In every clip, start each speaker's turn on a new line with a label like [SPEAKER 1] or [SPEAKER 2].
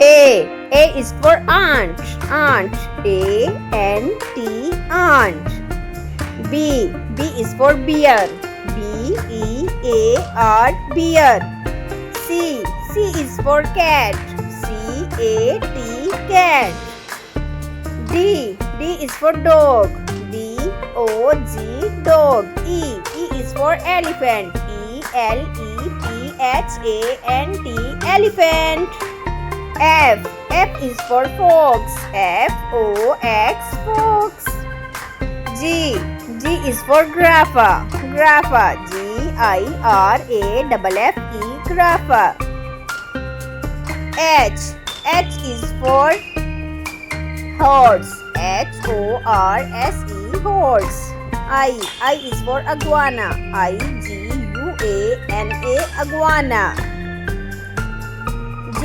[SPEAKER 1] A is for aunt. Aunt. A-N-T. Aunt. B is for bear. B-E-A-R. Bear. C is for cat. C-A-T. Cat. D is for dog. D-O-G. Dog. E is for elephant. E-L-E-P-H-A-N-T. Elephant. F is for fox. F-O-X. Fox. G is for giraffe. Giraffe. G-I-R-A-F-F-E. Giraffe. H is for horse. H-O-R-S-E. Horse. I is for iguana. I-G-U-A-N-A. Iguana. J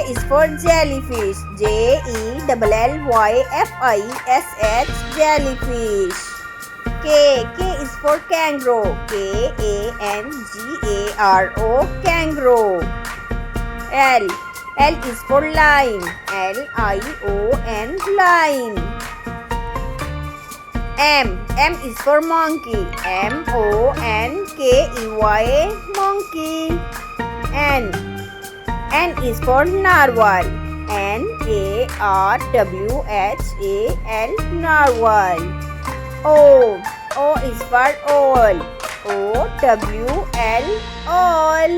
[SPEAKER 1] is for jellyfish. J-E-L-L-Y-F-I-S-H. Jellyfish. K is for kangaroo. K-A-N-G-A-R-O. Kangaroo. L is for lion. L-I-O-N. Lion. M is for monkey. M-O-N-K-E-Y. Monkey. N is for narwhal. N-A-R-W-H-A-L. Narwhal. O is for owl. O-W-L. Owl.